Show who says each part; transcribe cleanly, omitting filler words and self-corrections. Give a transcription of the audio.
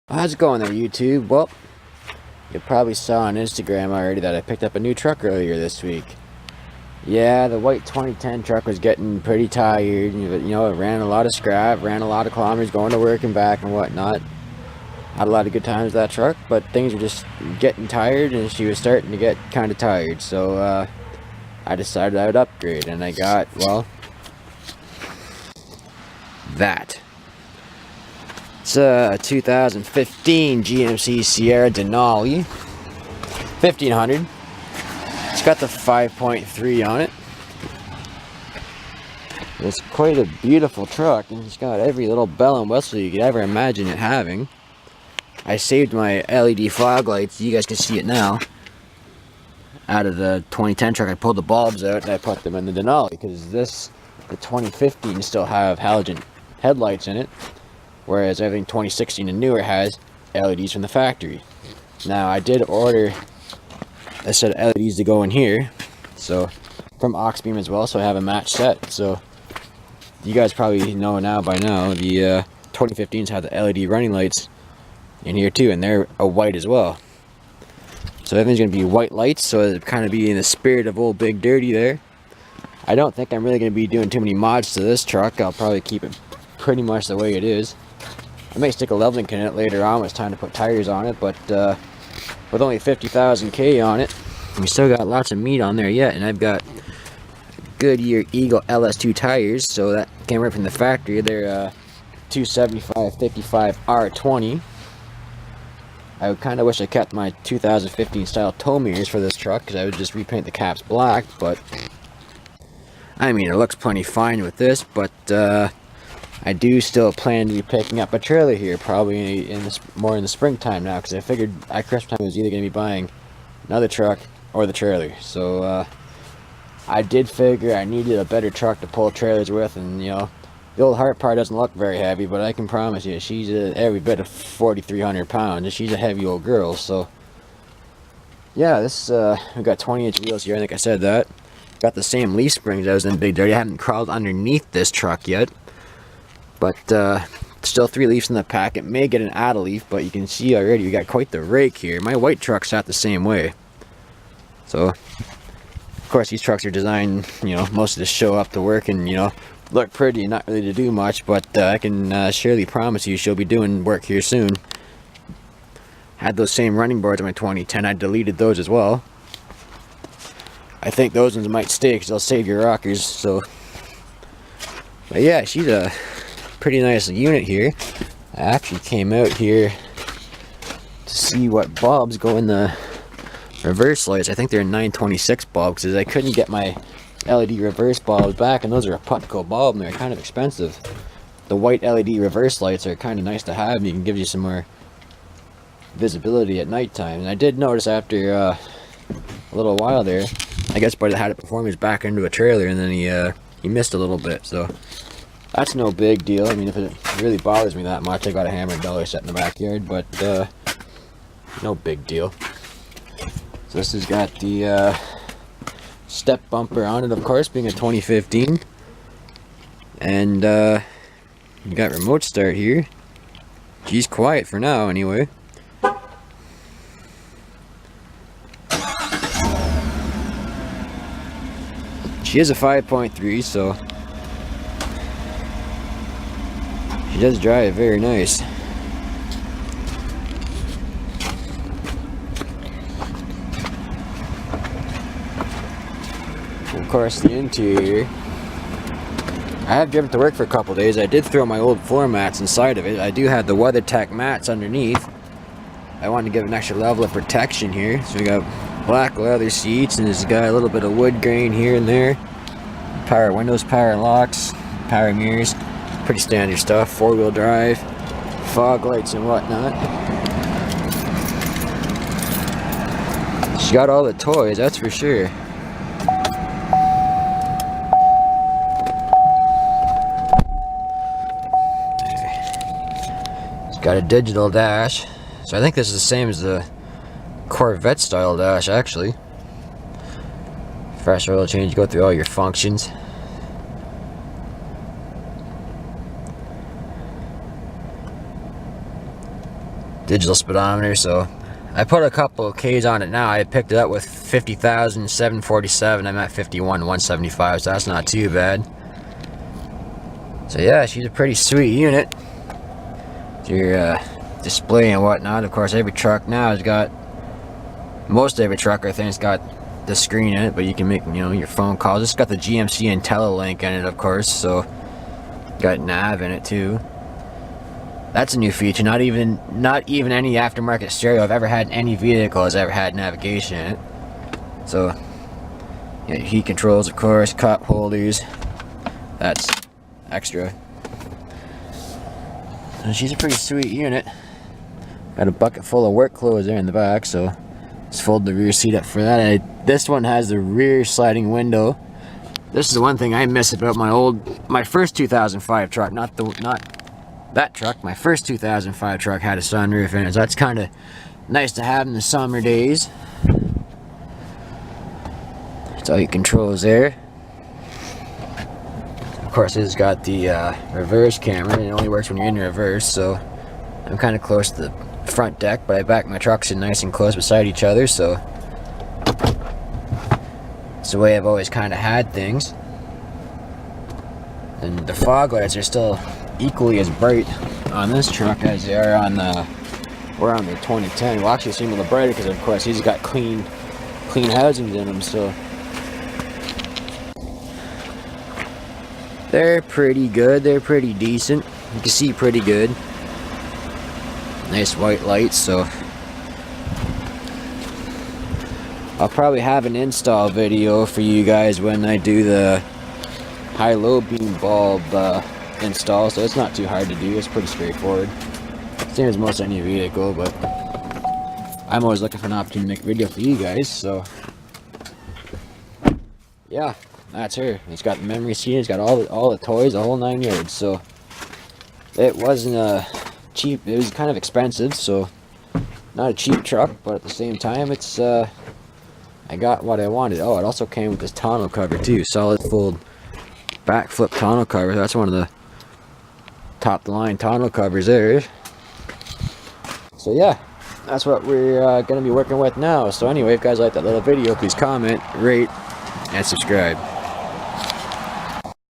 Speaker 1: How's it going there, YouTube? Well, you probably saw on Instagram already that I picked up a new truck earlier this week. Yeah, the white 2010 truck was getting pretty tired. It ran a lot of scrap, ran a lot of kilometers going to work and back and whatnot. Had a lot of good times with that truck, but things were just getting tired and she was starting to get kind of tired. So I decided I would upgrade, and I got, well, that. It's a 2015 GMC Sierra Denali 1500. It's got the 5.3 on it. It's quite a beautiful truck, and it's got every little bell and whistle you could ever imagine it having. I saved my LED fog lights, you guys can see it now. Out of the 2010 truck, I pulled the bulbs out and I put them in the Denali, because the 2015 still have halogen headlights in it, whereas everything 2016 and newer has LEDs from the factory. Now, I did order a set of LEDs to go in here, so from Oxbeam as well, so I have a match set. So you guys probably know now by now, the 2015s have the LED running lights in here too, and they're a white as well. So everything's going to be white lights, so it'll kind of be in the spirit of Old Big Dirty there. I don't think I'm really going to be doing too many mods to this truck. I'll probably keep it pretty much the way it is. I may stick a leveling kit in it later on when it's time to put tires on it, but with only 50,000 K on it, we still got lots of meat on there yet, and I've got Goodyear Eagle LS2 tires, so that came right from the factory. They're 275/55 R20. I kind of wish I kept my 2015 style tow mirrors for this truck, because I would just repaint the caps black, but I mean, it looks plenty fine with this. But I do still plan to be picking up a trailer here, probably more in the springtime now, because I figured at Christmas time I was either going to be buying another truck or the trailer. So I did figure I needed a better truck to pull trailers with, and the old Heart part doesn't look very heavy, but I can promise you she's every bit of 4,300 pounds, and she's a heavy old girl. So yeah, this we got 20-inch wheels here. I think I said that. Got the same leaf springs I was in Big Dirty. I haven't crawled underneath this truck yet, but still 3 leaves in the pack. It may get an add a leaf, but you can see already we got quite the rake here. My white truck sat the same way. So of course these trucks are designed, most of to show up to work and look pretty, not really to do much, but I can surely promise you she'll be doing work here soon. Had those same running boards in my 2010. I deleted those as well. I think those ones might stay because they'll save your rockers. So, but yeah, she's a pretty nice unit here. I actually came out here to see what bulbs go in the reverse lights. I think they're 926 bulbs, because I couldn't get my LED reverse bulbs back, and those are a Putco bulb and they're kind of expensive. The white LED reverse lights are kind of nice to have, and you can give you some more visibility at nighttime. And I did notice after a little while there, I guess Buddy had it before me, was back into a trailer, and then he missed a little bit. So that's no big deal. I mean, if it really bothers me that much, I got a hammered dollar set in the backyard, but no big deal. So this has got the step bumper on it, of course, being a 2015, and you got remote start here. She's quiet for now anyway. She is a 5.3, so she does drive very nice. Of course, the interior, I have driven to work for a couple days. I did throw my old floor mats inside of it. I do have the WeatherTech mats underneath. I wanted to give an extra level of protection here. So we got black leather seats, and it's got a little bit of wood grain here and there. Power windows, power locks, power mirrors, pretty standard stuff. 4-wheel drive, fog lights and whatnot. She got all the toys, that's for sure. Got a digital dash, so I think this is the same as the Corvette style dash actually. Fresh oil change, go through all your functions. digital speedometer. So I put a couple of Ks on it now. I picked it up with 50,747. I'm at 51,175, so that's not too bad. So yeah, she's a pretty sweet unit. Your display and whatnot. Of course, every truck now has got, most every truck I think has got the screen in it, but you can make, you know, your phone calls. It's got the GMC IntelliLink in it, of course, so got nav in it too. That's a new feature. Not even any aftermarket stereo I've ever had in any vehicle has ever had navigation in it. So yeah, heat controls, of course, cup holders. That's extra. And she's a pretty sweet unit. Got a bucket full of work clothes there in the back, so let's fold the rear seat up for that. This one has the rear sliding window. This is the one thing I miss about my first 2005 truck. Not that truck. My first 2005 truck had a sunroof in it, so that's kind of nice to have in the summer days. That's all your controls there. Of course, it's got the reverse camera. It only works when you're in reverse, so I'm kind of close to the front deck, but I back my trucks in nice and close beside each other, so it's the way I've always kind of had things. And the fog lights are still equally as bright on this truck as they are on the 2010. Well, actually, seem a little brighter because, of course, he's got clean housings in them, so they're pretty good. They're pretty decent. You can see pretty good. Nice white lights, so I'll probably have an install video for you guys when I do the high-low beam bulb install, so it's not too hard to do. It's pretty straightforward. Same as most any vehicle, but I'm always looking for an opportunity to make a video for you guys, so yeah, that's her. It's got the memory seat, it's got all the toys, the whole 9 yards, so it wasn't cheap. It was kind of expensive, so not a cheap truck, but at the same time, it's I got what I wanted. Oh, it also came with this tonneau cover too, solid fold backflip tonneau cover. That's one of the top of the line tonneau covers there. So yeah, that's what we're going to be working with now. So anyway, if you guys like that little video, please comment, rate, and subscribe.